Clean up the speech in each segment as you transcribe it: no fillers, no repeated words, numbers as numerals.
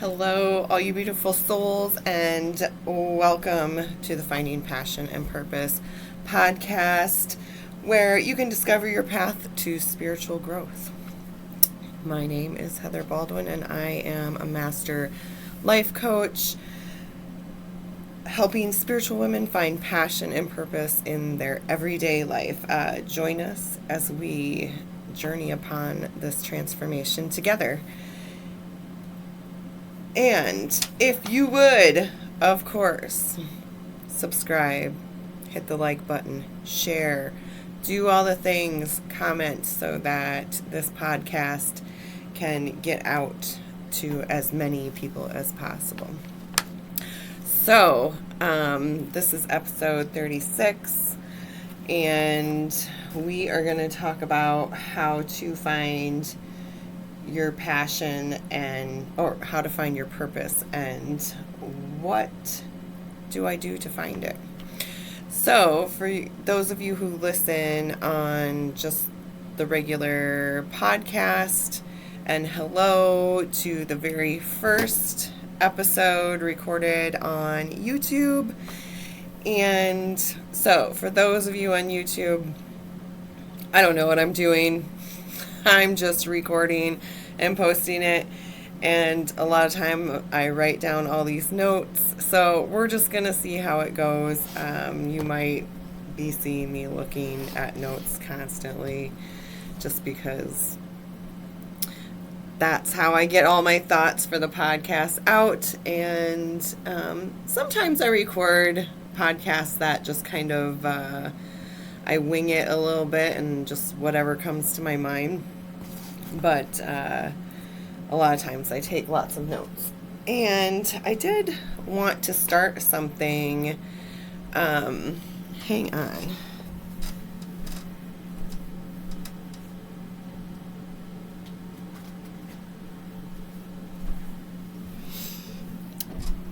Hello, all you beautiful souls, and welcome to the Finding Passion and Purpose podcast, where you can discover your path to spiritual growth. My name is Heather Baldwin, and I am a master life coach, helping spiritual women find passion and purpose in their everyday life. Join us as we journey upon this transformation together. And if you would, of course, subscribe, hit the like button, share, do all the things, comment so that this podcast can get out to as many people as possible. So, this is episode 36, and we are going to talk about how to find your passion or how to find your purpose and what do I do to find it. So for those of you who listen on just the regular podcast, and hello to the very first episode recorded on YouTube. And so for those of you on YouTube, I don't know what I'm doing. I'm just recording and posting it, and a lot of time I write down all these notes, so we're just gonna see how it goes. You might be seeing me looking at notes constantly just because that's how I get all my thoughts for the podcast out. And sometimes I record podcasts that just kind of I wing it a little bit and just whatever comes to my mind. But a lot of times I take lots of notes. And I did want to start something. Hang on.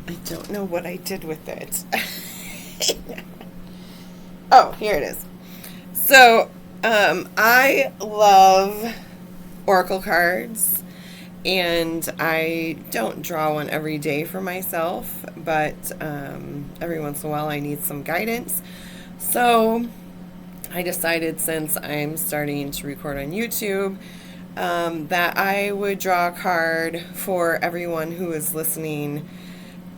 I don't know what I did with it. Oh, here it is. So, I love Oracle cards, and I don't draw one every day for myself, but every once in a while I need some guidance. So I decided, since I'm starting to record on YouTube, that I would draw a card for everyone who is listening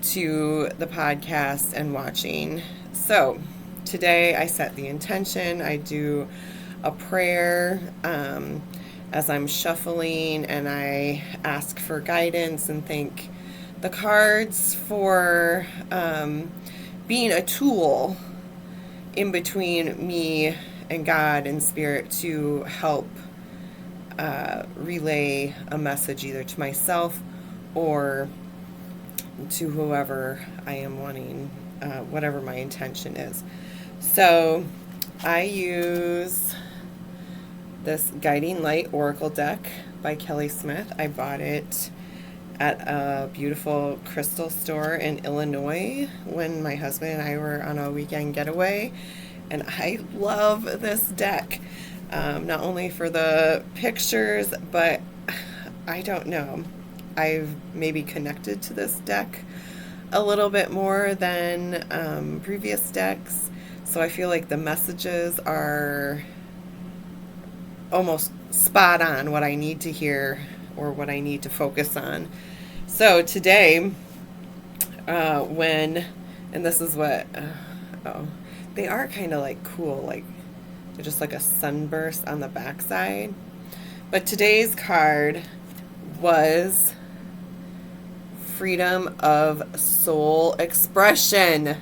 to the podcast and watching. So today I set the intention. I do a prayer as I'm shuffling, and I ask for guidance and thank the cards for being a tool in between me and God and Spirit to help relay a message either to myself or to whoever I am wanting, whatever my intention is. So I use this Guiding Light Oracle deck by Kelly Smith. I bought it at a beautiful crystal store in Illinois when my husband and I were on a weekend getaway, and I love this deck, not only for the pictures, but I don't know, I've maybe connected to this deck a little bit more than previous decks, so I feel like the messages are almost spot on what I need to hear or what I need to focus on. So today, and this is what, they are kind of like cool, like they're just like a sunburst on the backside. But today's card was Freedom of Soul Expression,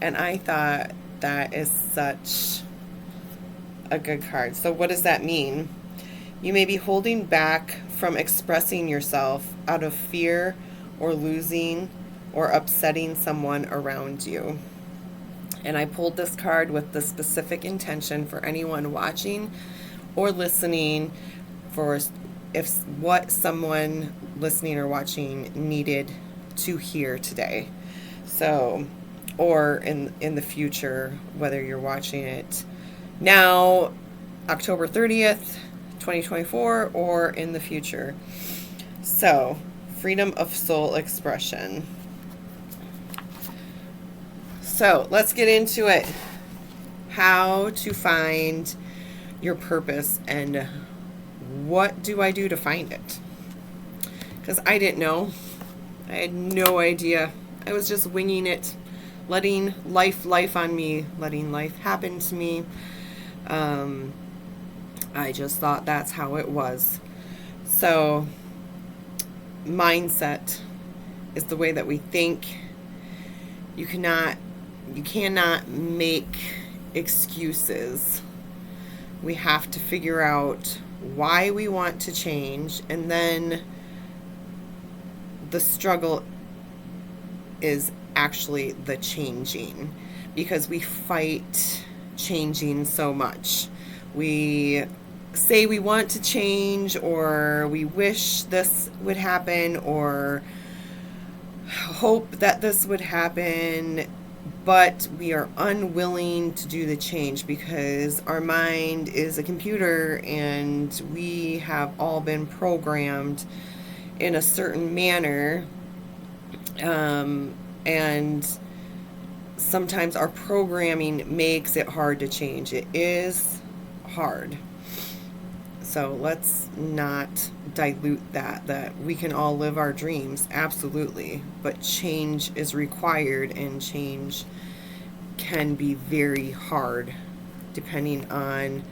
and I thought that is such a good card. So what does that mean? You may be holding back from expressing yourself out of fear or losing or upsetting someone around you. And I pulled this card with the specific intention for anyone watching or listening, for if what someone listening or watching needed to hear today. So, or in the future, whether you're watching it now, October 30th, 2024, or in the future. So, freedom of soul expression. So let's get into it. How to find your purpose and what do I do to find it? Because I didn't know. I had no idea. I was just winging it, letting life on me, letting life happen to me. I just thought that's how it was. So mindset is the way that we think. You cannot make excuses. We have to figure out why we want to change, and then the struggle is actually the changing, because we fight changing so much. We say we want to change, or we wish this would happen, or hope that this would happen, but we are unwilling to do the change because our mind is a computer and we have all been programmed in a certain manner, and sometimes our programming makes it hard to change. It is hard. So let's not dilute that we can all live our dreams, absolutely, but change is required, and change can be very hard depending on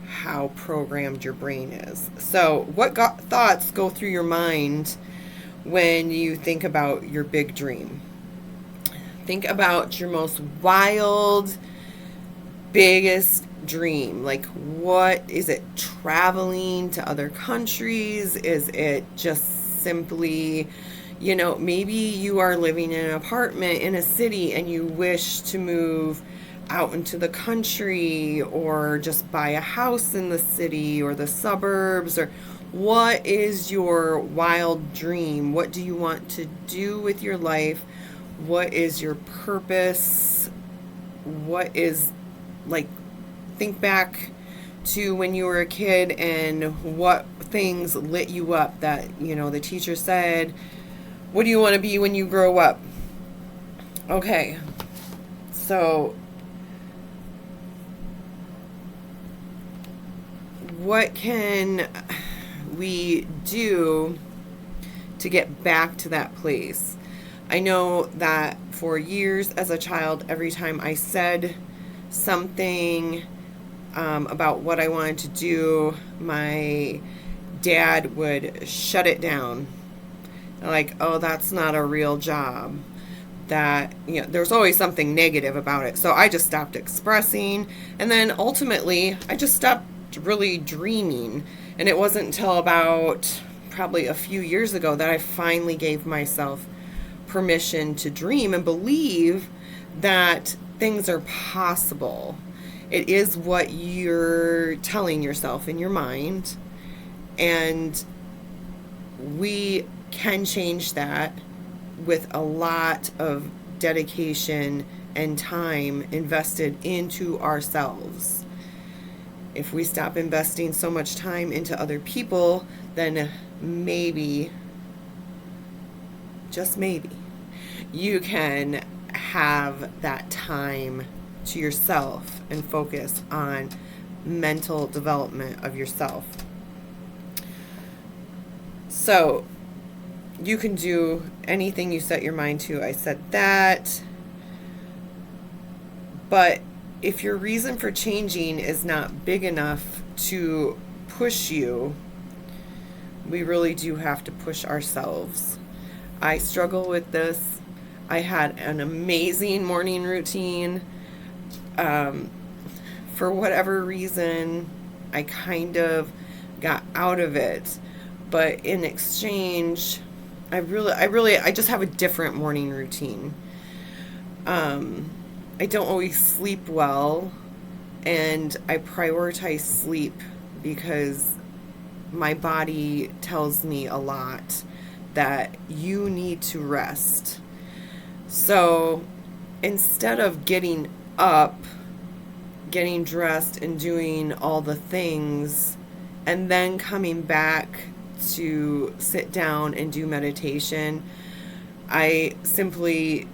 how programmed your brain is. So what thoughts go through your mind when you think about your big dream? Think about your most wild, biggest dream. Like, what is it? Traveling to other countries? Is it just simply, maybe you are living in an apartment in a city and you wish to move out into the country, or just buy a house in the city or the suburbs? Or what is your wild dream? What do you want to do with your life? What is your purpose? What is, think back to when you were a kid and what things lit you up that, the teacher said, what do you want to be when you grow up? Okay, so what can we do to get back to that place? I know that for years as a child, every time I said something about what I wanted to do, my dad would shut it down. Like, oh, that's not a real job. That, there's always something negative about it. So I just stopped expressing. And then ultimately, I just stopped really dreaming. And it wasn't until about probably a few years ago that I finally gave myself permission to dream and believe that things are possible. It is what you're telling yourself in your mind, and we can change that with a lot of dedication and time invested into ourselves. If we stop investing so much time into other people, then maybe, just maybe, you can have that time to yourself and focus on mental development of yourself. So you can do anything you set your mind to. I said that. But if your reason for changing is not big enough to push you, we really do have to push ourselves. I struggle with this. I had an amazing morning routine. For whatever reason, I kind of got out of it. But in exchange, I just have a different morning routine. I don't always sleep well, and I prioritize sleep because my body tells me a lot that you need to rest. So instead of getting up, getting dressed, and doing all the things, and then coming back to sit down and do meditation, I simply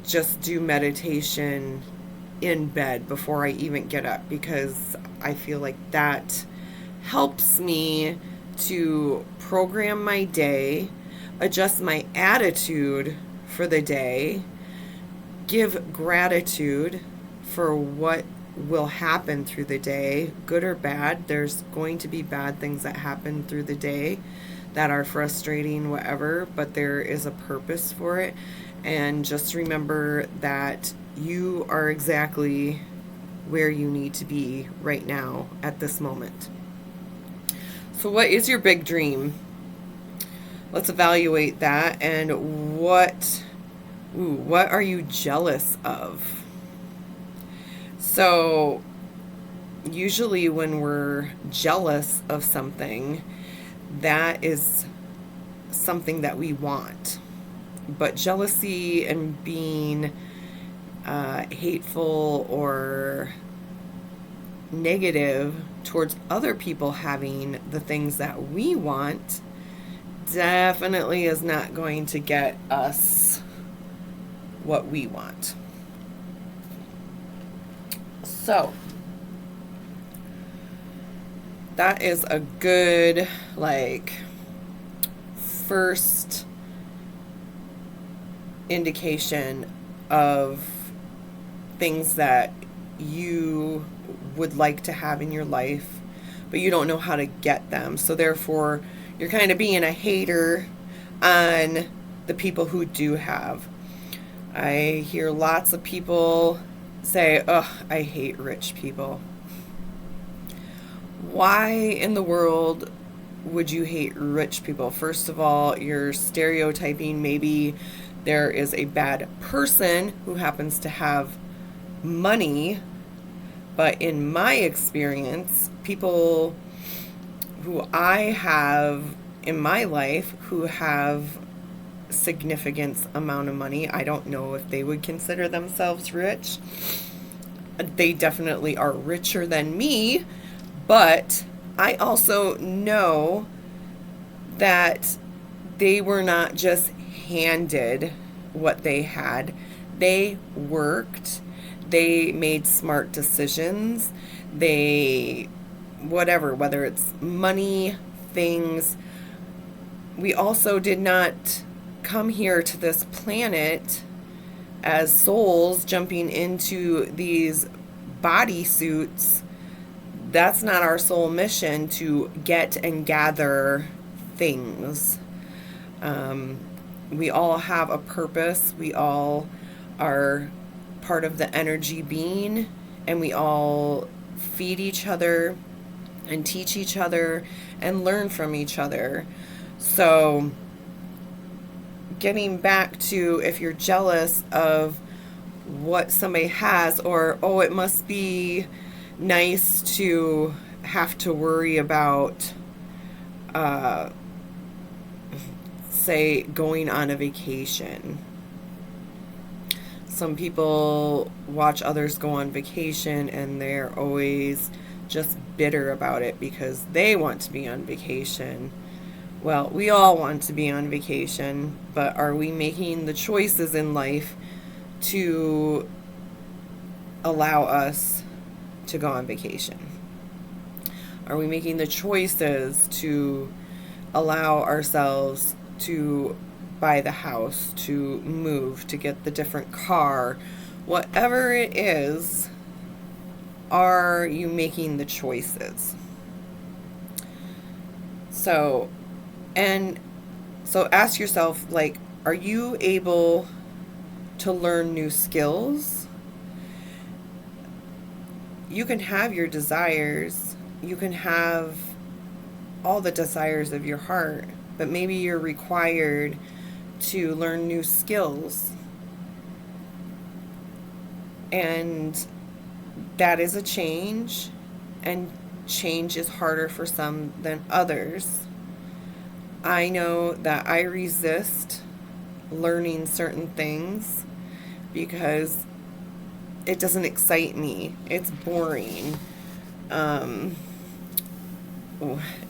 just do meditation in bed before I even get up, because I feel like that helps me to program my day, adjust my attitude for the day, give gratitude for what will happen through the day, good or bad. There's going to be bad things that happen through the day that are frustrating, whatever, but there is a purpose for it. And just remember that you are exactly where you need to be right now at this moment. So what is your big dream? Let's evaluate that. And what are you jealous of? So usually when we're jealous of something, that is something that we want. But jealousy and being hateful or negative towards other people having the things that we want definitely is not going to get us what we want. So that is a good, first indication of things that you would like to have in your life, but you don't know how to get them. So therefore, you're kind of being a hater on the people who do have. I hear lots of people say, "Ugh, I hate rich people." Why in the world would you hate rich people? First of all, you're stereotyping. Maybe there is a bad person who happens to have money, but in my experience, people who I have in my life who have significant amount of money, I don't know if they would consider themselves rich. They definitely are richer than me, but I also know that they were not just handed what they had. They worked, they made smart decisions, whether it's money, things. We also did not come here to this planet as souls jumping into these bodysuits. That's not our soul mission, to get and gather things. We all have a purpose. We all are part of the energy being, and we all feed each other and teach each other and learn from each other. So getting back to, if you're jealous of what somebody has, or, oh, it must be nice to have to worry about, say, going on a vacation. Some people watch others go on vacation and they're always just bitter about it because they want to be on vacation. Well, we all want to be on vacation, but are we making the choices in life to allow us to go on vacation? Are we making the choices to allow ourselves to buy the house, to move, to get the different car? Whatever it is, are you making the choices? So ask yourself, are you able to learn new skills? You can have your desires, you can have all the desires of your heart, but maybe you're required to learn new skills. And that is a change, and change is harder for some than others. I know that I resist learning certain things because it doesn't excite me. It's boring.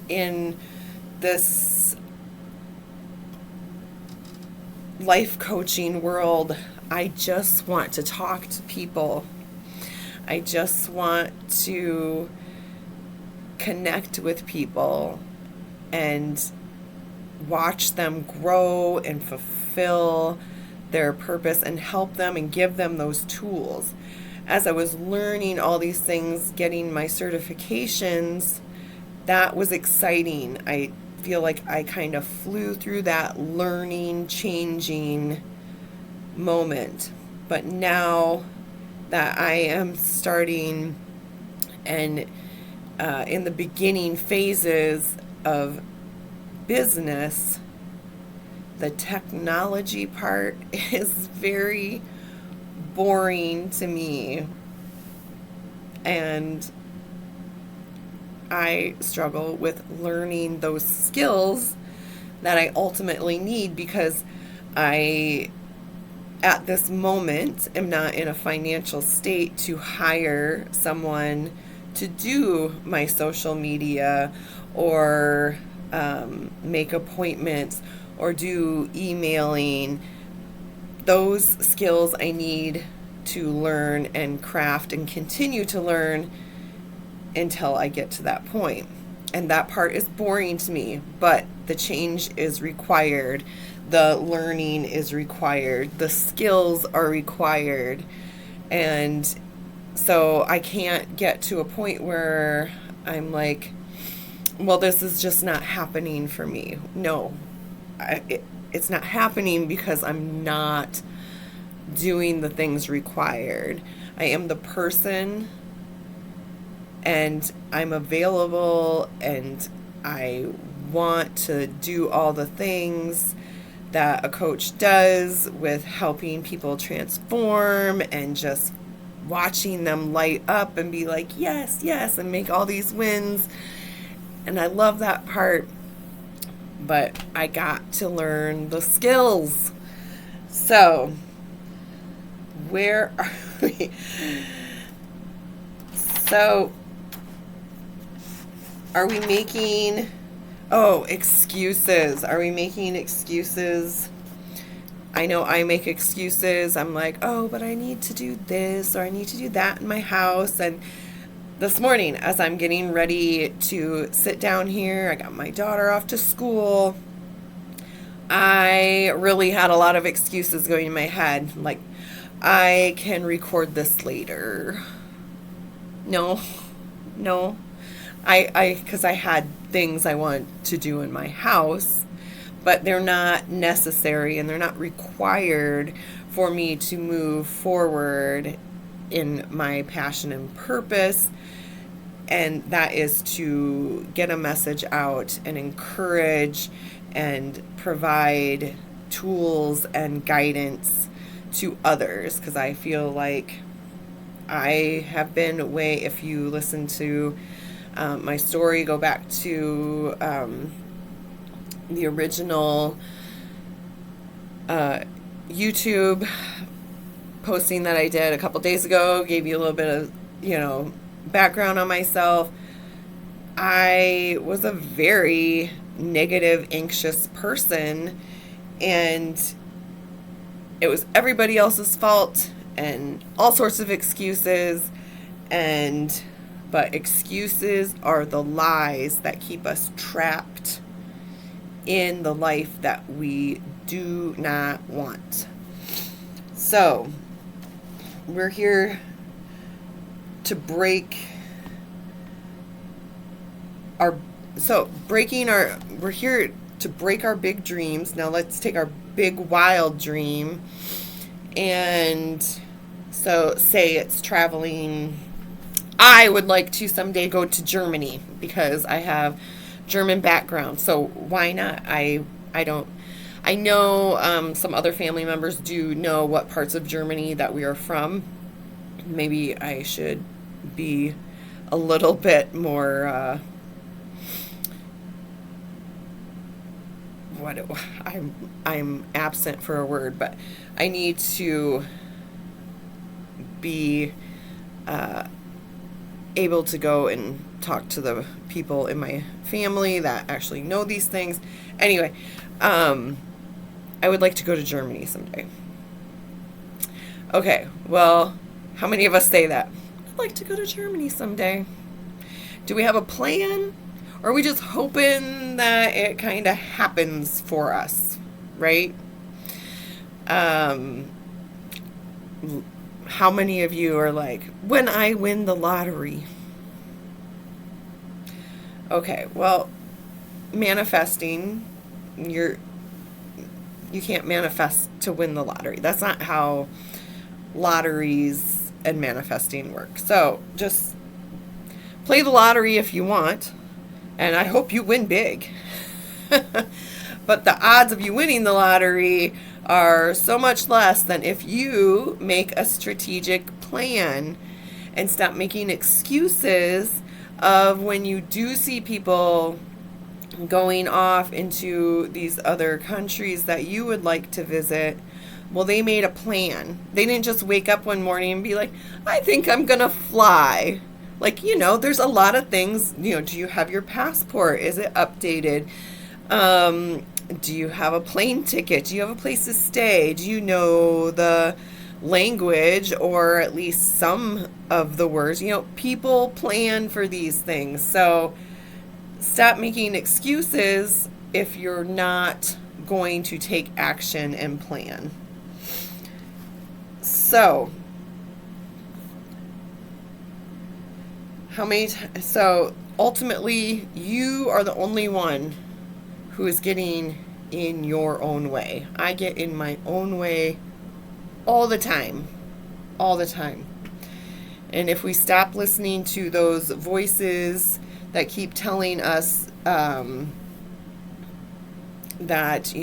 In this life coaching world, I just want to talk to people. I just want to connect with people and watch them grow and fulfill their purpose and help them and give them those tools. As I was learning all these things, getting my certifications, that was exciting. I feel like I kind of flew through that learning, changing moment. But now that I am starting and in the beginning phases of business, the technology part is very boring to me, and I struggle with learning those skills that I ultimately need, because I, at this moment, am not in a financial state to hire someone to do my social media or make appointments or do emailing. Those skills I need to learn and craft and continue to learn until I get to that point. And that part is boring to me, but the change is required. The learning is required. The skills are required. And so I can't get to a point where I'm like, well, this is just not happening for me. No, it's not happening because I'm not doing the things required. I am the person, and I'm available, and I want to do all the things that a coach does with helping people transform and just watching them light up and be like, yes, yes, and make all these wins. And I love that part, but I got to learn the skills. So, where are we? So, are we making, excuses? Are we making excuses? I know I make excuses. I'm like, but I need to do this or I need to do that in my house. And this morning, as I'm getting ready to sit down here, I got my daughter off to school. I really had a lot of excuses going in my head. Like, I can record this later. No. Because I had things I want to do in my house, but they're not necessary and they're not required for me to move forward in my passion and purpose. And that is to get a message out and encourage and provide tools and guidance to others, because I feel like I have been if you listen to my story, go back to the original YouTube posting that I did a couple days ago, gave you a little bit of, background on myself. I was a very negative, anxious person, and it was everybody else's fault and all sorts of excuses, but excuses are the lies that keep us trapped in the life that we do not want. So, we're here to break our big dreams. Now let's take our big wild dream, and so say it's traveling. I would like to someday go to Germany because I have German background, so why not? I know some other family members do know what parts of Germany that we are from. Maybe I should be a little bit more I'm absent for a word, but I need to be able to go and talk to the people in my family that actually know these things. Anyway, I would like to go to Germany someday. Okay, well, how many of us say that? I'd like to go to Germany someday. Do we have a plan? Or are we just hoping that it kind of happens for us, right? How many of you are like, when I win the lottery? Okay, well, manifesting, you can't manifest to win the lottery. That's not how lotteries and manifesting work. So just play the lottery if you want, and I hope you win big. But the odds of you winning the lottery are so much less than if you make a strategic plan and stop making excuses of when you do see people going off into these other countries that you would like to visit. Well, they made a plan. They didn't just wake up one morning and be like, I think I'm going to fly. Like, there's a lot of things, do you have your passport? Is it updated? Do you have a plane ticket? Do you have a place to stay? Do you know the language or at least some of the words? People plan for these things. So stop making excuses if you're not going to take action and plan. So, so ultimately, you are the only one who is getting in your own way. I get in my own way all the time. All the time. And if we stop listening to those voices that keep telling us that,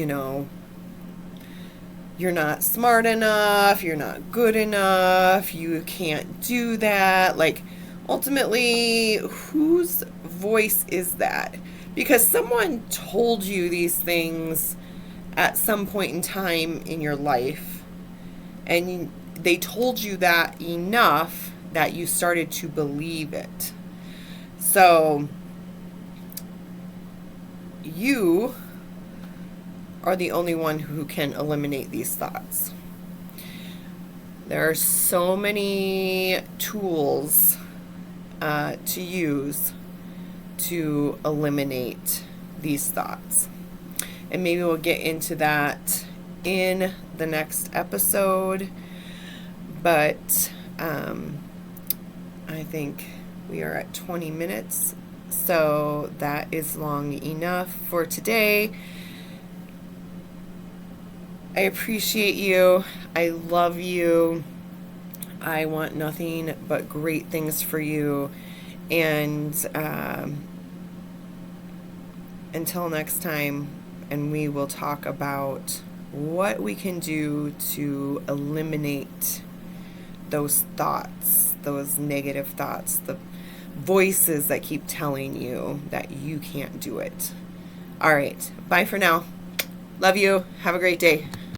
you're not smart enough, you're not good enough, you can't do that. Like, ultimately, whose voice is that? Because someone told you these things at some point in time in your life, and they told you that enough that you started to believe it. So, you are the only one who can eliminate these thoughts. There are so many tools to use to eliminate these thoughts. And maybe we'll get into that in the next episode. But I think we are at 20 minutes. So that is long enough for today. I appreciate you. I love you. I want nothing but great things for you. And until next time, and we will talk about what we can do to eliminate those thoughts, those negative thoughts, the voices that keep telling you that you can't do it. All right. Bye for now. Love you. Have a great day.